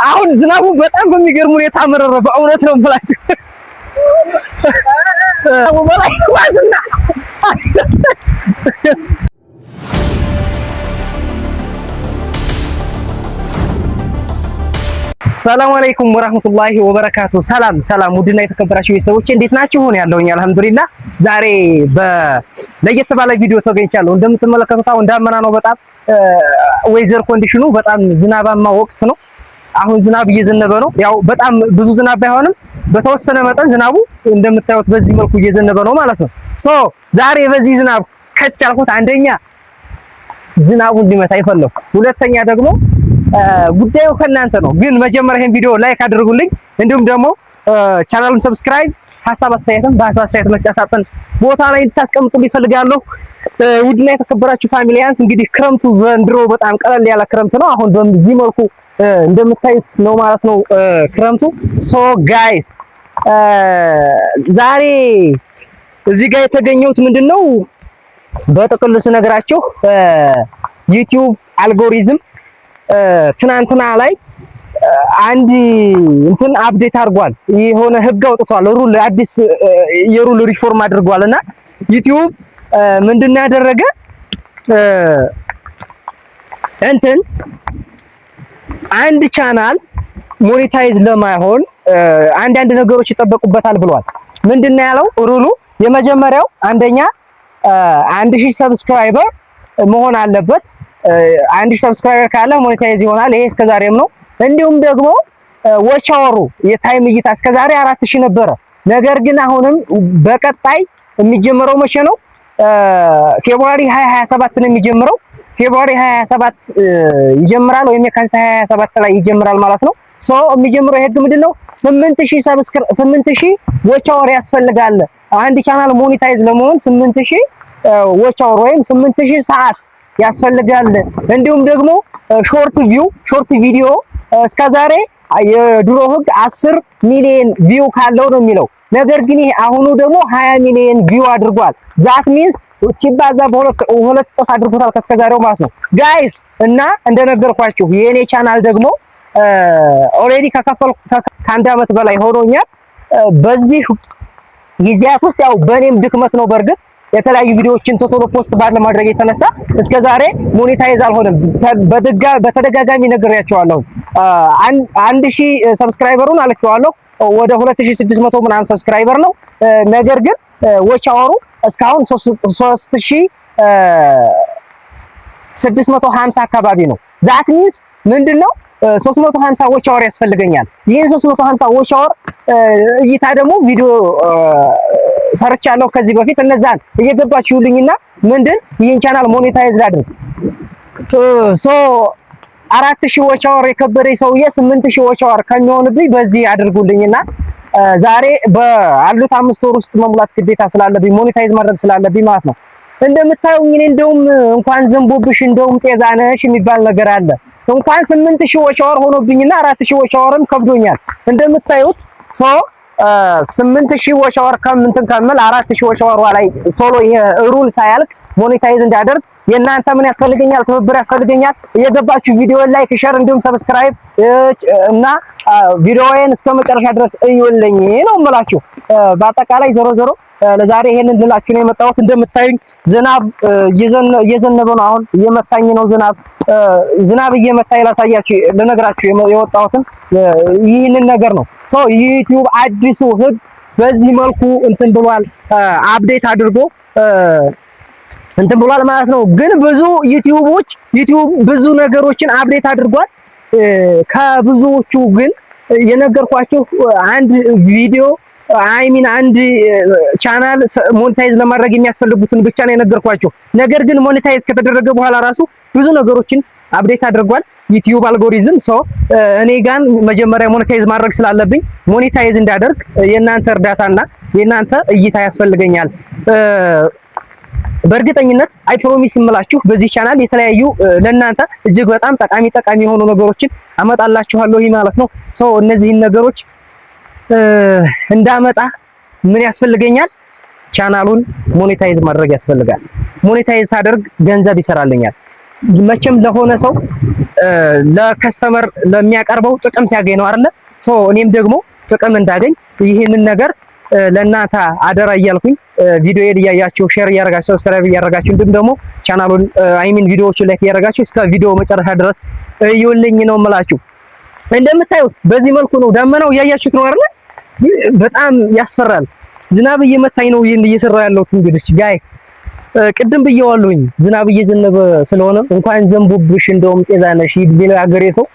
አሁን ዝናቡ በጣም በሚገርም ሁኔታ መረረ። በእውነት ነው የምላችሁ። ወላሂ ዋዝና ሰላም አለይኩም ወራህመቱላሂ ወበረካቱ። ሰላም ውድና የተከበራችሁ ቤተሰቦች እንዴት ናችሁ? ሆነ ያለውኝ አልሐምዱሊላህ። ዛሬ ለየት ባለ ቪዲዮ ተገኝቻለሁ። እንደምትመለከቱት አሁን ዳመና ነው። በጣም ዌዘር ኮንዲሽኑ በጣም ዝናባማ ወቅት ነው። አሁን ዝናብ እየዘነበ ነው። ያው በጣም ብዙ ዝናብ ባይሆንም በተወሰነ መጠን ዝናቡ እንደምታዩት በዚህ መልኩ እየዘነበ ነው ማለት ነው። ዛሬ በዚህ ዝናብ ከቻልኩት አንደኛ ዝናቡ እንዲመታ ይፈልኩ፣ ሁለተኛ ደግሞ ጉዳዩ ከእናንተ ነው። ግን መጀመሪያ ይሄን ቪዲዮ ላይክ አድርጉልኝ፣ እንዲሁም ደግሞ ቻናሉን ሰብስክራይብ፣ ሀሳብ አስተያየትም በሀሳብ አስተያየት መስጫ ሳጥን ቦታ ላይ እንድታስቀምጡልኝ እፈልጋለሁ። ውድና የተከበራችሁ ፋሚሊያንስ እንግዲህ ክረምቱ ዘንድሮ በጣም ቀለል ያለ ክረምት ነው። አሁን በዚህ መልኩ እንደምታዩት ነው ማለት ነው ክረምቱ። ጋይስ ዛሬ እዚህ ጋር የተገኘሁት ምንድነው በጥቅሉ ስነግራችሁ ዩቲዩብ አልጎሪዝም ትናንትና ላይ አንድ እንትን አፕዴት አድርጓል። የሆነ ህግ አውጥቷል። ሩል አዲስ የሩል ሪፎርም አድርጓልና ዩቲዩብ ምንድነው ያደረገ እንትን አንድ ቻናል ሞኔታይዝ ለማይሆን አንዳንድ ነገሮች ይጠበቁበታል ብሏል። ምንድነው ያለው ሩሉ? የመጀመሪያው አንደኛ 1000 ሰብስክራይበር መሆን አለበት። 1000 ሰብስክራይበር ካለ ሞኔታይዝ ይሆናል። ይሄ እስከዛሬም ነው። እንዲሁም ደግሞ ዎች አወሩ የታይም እይታ እስከዛሬ 4000 ነበረ። ነገር ግን አሁንም በቀጣይ የሚጀምረው መቼ ነው? ፌብሩዋሪ 2027 ነው የሚጀምረው። ፌብሩዋሪ 2027 ይጀምራል ወይም የካቲት 2027 ላይ ይጀምራል ማለት ነው። የሚጀምረው ህግ ምንድነው? 8000 ዎች አወር ያስፈልጋል። አንድ ቻናል ሞኔታይዝ ለመሆን 8000 ዎች አወር ወይም 8000 ሰዓት ያስፈልጋል። እንዲሁም ደግሞ ሾርት ቪዲዮ እስከዛሬ የድሮ ህግ 10 ሚሊዮን ቪው ካለው ነው የሚለው። ነገር ግን ይሄ አሁኑ ደግሞ 20 ሚሊዮን ቪው አድርጓል። ዛት ሚንስ ሲባዛ በሁለት እጥፍ አድርጎታል ከስከዛሬው ማለት ነው ጋይስ። እና እንደነገርኳችሁ የኔ ቻናል ደግሞ ኦሬዲ ከአንድ አመት በላይ ሆኖኛል። በዚህ ጊዜያት ውስጥ ያው በኔም ድክመት ነው በርግጥ የተለያዩ ቪዲዮዎችን ቶሎ ፖስት ባለማድረግ የተነሳ እስከዛሬ ሞኔታይዝ አልሆነም። በተደጋጋሚ ነግሬያቸዋለሁ። 1000 ሰብስክራይበሩን አልክሰዋለሁ ወደ 2600 ምናምን ሰብስክራይበር ነው። ነገር ግን ዎች አወሩ እስካሁን 3650 አካባቢ ነው። ዛት ሚንስ ምንድነው 350 ዎች አወር ያስፈልገኛል። ይሄን 350 ዎች አወር እይታ ደግሞ ቪዲዮ ሰርቻለሁ ከዚህ በፊት። እነዛን እየገባችሁልኝና ይሄን ቻናል ሞኔታይዝ ላድርግ 4000 ዎች አወር የከበደኝ ሰውዬ 8000 ዎች አወር ከሚሆንብኝ በዚህ አድርጉልኝና ዛሬ በአሉት 5 ወር ውስጥ መሙላት ግዴታ ስላለብኝ ሞኔታይዝ ማድረግ ስላለብኝ ማለት ነው። እንደምታዩኝ እኔ እንደውም እንኳን ዘንቦብሽ እንደውም ጤዛነሽ የሚባል ነገር አለ። እንኳን 8000 ዎች አወር ሆኖብኝና 4000 ዎች አወርም ከብዶኛል። እንደምታዩት 8000 ዎች አወር ከመል 4000 ዎች አወር ላይ ቶሎ ይሄ ሩል ሳያልቅ ሞኔታይዝ እንዳደርግ የእናንተ ምን ያስፈልገኛል? ትብብር ያስፈልገኛል። እየገባችሁ ቪዲዮ ላይክ፣ ሼር እንዲሁም ሰብስክራይብ እና ቪዲዮዬን እስከመጨረሻ ድረስ እዩልኝ ነው የምላችሁ። በአጠቃላይ ዞሮ ለዛሬ ይሄንን ልላችሁ ነው የመጣሁት። እንደምታዩኝ ዝናብ እየዘነበ ነው። አሁን እየመታኝ ነው ዝናብ እየመታኝ ላሳያችሁ ልነግራችሁ የወጣሁትን ይህንን ነገር ነው። ዩቲዩብ አዲሱ ህግ በዚህ መልኩ እንትን ብሏል፣ አፕዴት አድርጎ እንትን ብሏል ማለት ነው። ግን ብዙ ዩቲዩብ ብዙ ነገሮችን አፕዴት አድርጓል። ከብዙዎቹ ግን የነገርኳችሁ አንድ ቪዲዮ አንድ ቻናል ሞኔታይዝ ለማድረግ የሚያስፈልጉትን ብቻ ነው የነገርኳችሁ። ነገር ግን ሞኔታይዝ ከተደረገ በኋላ ራሱ ብዙ ነገሮችን አፕዴት አድርጓል ዩቲዩብ አልጎሪዝም። እኔ ጋር መጀመሪያ ሞኔታይዝ ማድረግ ስላለብኝ ሞኔታይዝ እንዳደርግ የእናንተ እርዳታና የእናንተ እይታ ያስፈልገኛል። በእርግጠኝነት አይ ፕሮሚስ እምላችሁ በዚህ ቻናል የተለያዩ ለእናንተ እጅግ በጣም ጠቃሚ የሆኑ ነገሮችን አመጣላችኋለሁ ማለት ነው። እነዚህን ነገሮች እንዳመጣ ምን ያስፈልገኛል? ቻናሉን ሞኔታይዝ ማድረግ ያስፈልጋል። ሞኔታይዝ ሳደርግ ገንዘብ ይሰራልኛል። መቼም ለሆነ ሰው ለከስተመር ለሚያቀርበው ጥቅም ሲያገኝ ነው አይደለ? እኔም ደግሞ ጥቅም እንዳገኝ ይህንን ነገር ለእናንተ አደራ እያልኩኝ ቪዲዮዬን እያያችሁ ሼር እያደረጋችሁ ሰብስክራይብ እያደረጋችሁ እንዲሁም ደግሞ ቻናሉን ቪዲዮዎቹን ላይክ እያደረጋችሁ እስከ ቪዲዮ መጨረሻ ድረስ እዩልኝ ነው የምላችሁ። እንደምታዩት በዚህ መልኩ ነው ዳመናው እያያችሁት ነው አይደል? በጣም ያስፈራል። ዝናብ እየመታኝ ነው ይሄን እየሰራው ያለሁት። እንግዲህ ጋይስ ቅድም ብየዋለሁኝ ዝናብ እየዘነበ ስለሆነ እንኳን ዘንቦብሽ እንደውም ጤዛነሽ ቢለው ያገሬ ሰው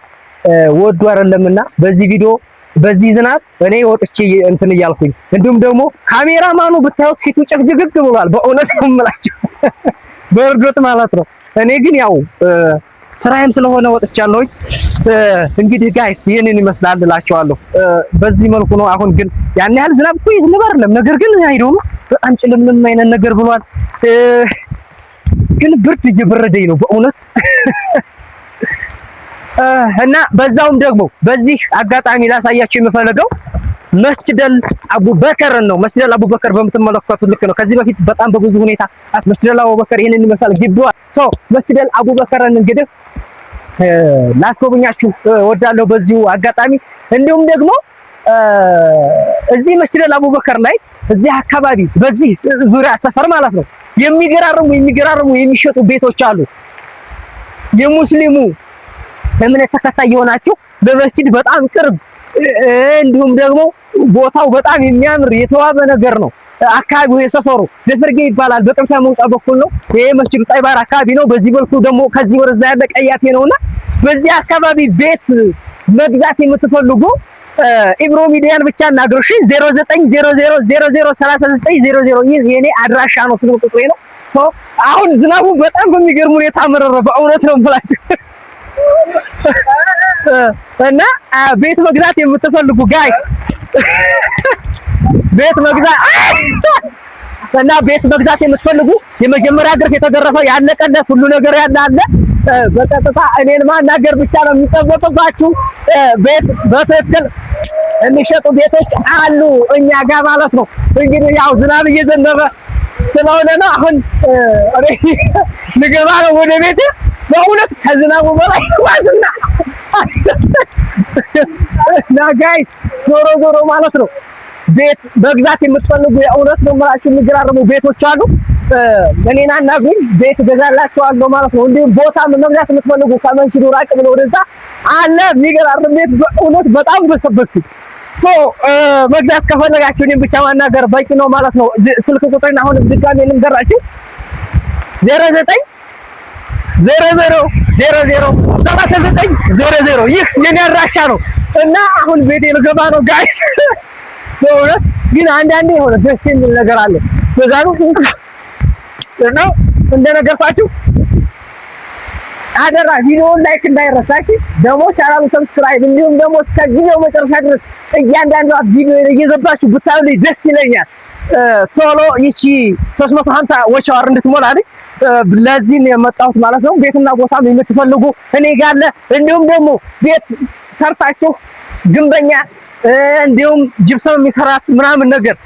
ወዱ አይደለምና በዚህ ቪዲዮ በዚህ ዝናብ እኔ ወጥቼ እንትን እያልኩኝ እንዲሁም ደግሞ ካሜራማኑ ብታዩት ፊቱ ጭፍግግ ብሏል። በእውነት ነው የምላችሁ በእርግጥ ማለት ነው። እኔ ግን ያው ስራዬም ስለሆነ ወጥቻለሁኝ። እንግዲህ ጋይስ ይሄንን ይመስላል እላችኋለሁ። በዚህ መልኩ ነው። አሁን ግን ያን ያህል ዝናብ እኮ ይዝነብ አይደለም፣ ነገር ግን አይዶ በጣም ጭልምም አይነት ነገር ብሏል። ግን ብርድ እየበረደኝ ነው በእውነት እና በዛውም ደግሞ በዚህ አጋጣሚ ላሳያችሁ የምፈልገው መስጂደል አቡበከርን ነው። መስጂደል አቡበከር በምትመለከቱት ልክ ነው። ከዚህ በፊት በጣም በብዙ ሁኔታ መስጂደል አቡበከር ይሄንን ይመስላል ግቢዋ። መስጂደል አቡበከርን እንግዲህ ላስጎብኛችሁ እወዳለሁ በዚሁ አጋጣሚ። እንዲሁም ደግሞ እዚህ መስጂደል አቡበከር ላይ እዚህ አካባቢ በዚህ ዙሪያ ሰፈር ማለት ነው የሚገራርሙ የሚሸጡ ቤቶች አሉ። የሙስሊሙ እምነት ተከታይ የሆናችሁ በመስጂድ በጣም ቅርብ እንዲሁም ደግሞ ቦታው በጣም የሚያምር የተዋበ ነገር ነው። አካባቢው የሰፈሩ ደፍርጌ ይባላል። በቅርሳ መውጫ በኩል ነው። ይሄ መስጂዱ ጣይባር አካባቢ ነው። በዚህ በኩ ደግሞ ከዚህ ወደዛ ያለ ቀያቴ ነውና በዚህ አካባቢ ቤት መግዛት የምትፈልጉ ኢብሮ ሚዲያን ብቻ እናግሩሽ 0900003900 ይህ የኔ አድራሻ ነው። ስልክ ቁጥሬ ነው። አሁን ዝናቡ በጣም በሚገርም ሁኔታ መረረ። በእውነት ነው የምላችሁ እና ቤት መግዛት የምትፈልጉ ጋይስ ቤት መግዛት የምትፈልጉ የመጀመሪያ ግርፍ የተገረፈው ያለቀለት ሁሉ ነገር ያለ አለ። በቀጥታ እኔን ማናገር ብቻ ነው የሚጠበቅባችሁ። ቤት በትክክል የሚሸጡ ቤቶች አሉ እኛ ጋር ማለት ነው። እንግዲህ ያው ዝናብ እየዘነበ ስለሆነ ነው አሁን እኔ ልገባ ነው ወደ ቤት። በእውነት ከዝናቡ በላይ ዋዝና ጋይስ ዞሮ ማለት ነው ቤት መግዛት የምትፈልጉ የእውነት ነው የምላችሁ የሚገራርሙ ቤቶች አሉ። እኔን አናግሩኝ ቤት እገዛላችኋለሁ ማለት ነው። እንዲሁም ቦታ መግዛት የምትፈልጉ ከመስጂዱ ራቅ ብሎ ወደዛ አለ የሚገራርም ቤት በእውነት በጣም በሰበስኩት። መግዛት ከፈለጋችሁ እኔን ብቻ ማናገር በቂ ነው ማለት ነው። ስልክ ቁጥሬን አሁን ድጋሜ ልንገራችሁ 0900003900 ይህ የኔ አድራሻ ነው እና አሁን ቤቴ ልገባ ነው ጋይስ። በእውነት ግን አንዳንዴ የሆነ ደስ የሚል ነገር አለ። በዛ ነው እና እንደነገርኳችሁ አደራ ቪዲዮውን ላይክ እንዳይረሳሽ፣ ደግሞ ቻናሉን ሰብስክራይብ እንዲሁም ደግሞ እስከ ቪዲዮ መጨረሻ ድረስ እያንዳንዷ ቪዲዮ እየገባችሁ ብታዩልኝ ደስ ይለኛል። ቶሎ ይቺ 350 ወሻወር እንድትሞላ አይደል ለዚህ ነው የመጣሁት ማለት ነው። ቤትና ቦታም የምትፈልጉ እኔ ጋር አለ። እንዲሁም ደግሞ ቤት ሰርታችሁ ግንበኛ እንዲሁም ጅብሰም የሚሰራት ምናምን ነገር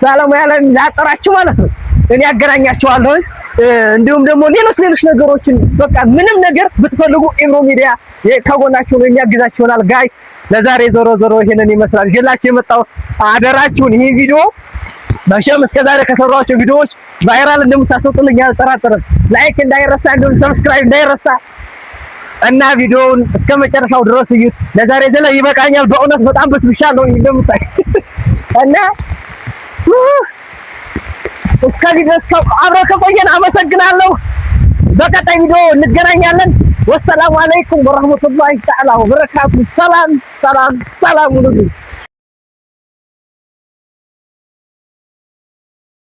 ባለሙያ ላይ ላጠራችሁ ማለት ነው እኔ ያገናኛችኋለሁ። እንዲሁም ደግሞ ሌሎች ነገሮችን በቃ ምንም ነገር ብትፈልጉ ኢብሮ ሚዲያ ከጎናችሁ ነው የሚያግዛችሁ ይሆናል ጋይስ። ለዛሬ ዞሮ ይሄንን ይመስላል ይላችሁ የመጣው። አደራችሁን ይሄ ቪዲዮ መቼም እስከዛሬ ከሰራኋቸው ቪዲዮዎች ቫይራል እንደምታስወጡልኝ አልጠራጠርም። ላይክ እንዳይረሳ፣ እንዲሁም ሰብስክራይብ እንዳይረሳ እና ቪዲዮውን እስከ መጨረሻው ድረስ እዩት። ለዛሬ ይበቃኛል። በእውነት በጣም በስብሻለሁ እንደምታይ እና እስከዚህ ድረስ አብረን ከቆየን አመሰግናለሁ። በቀጣይ ቪዲዮ እንገናኛለን። ወሰላሙ አለይኩም ወራህመቱላሂ ተዓላ ወበረካቱ። ሰላም ሁሉ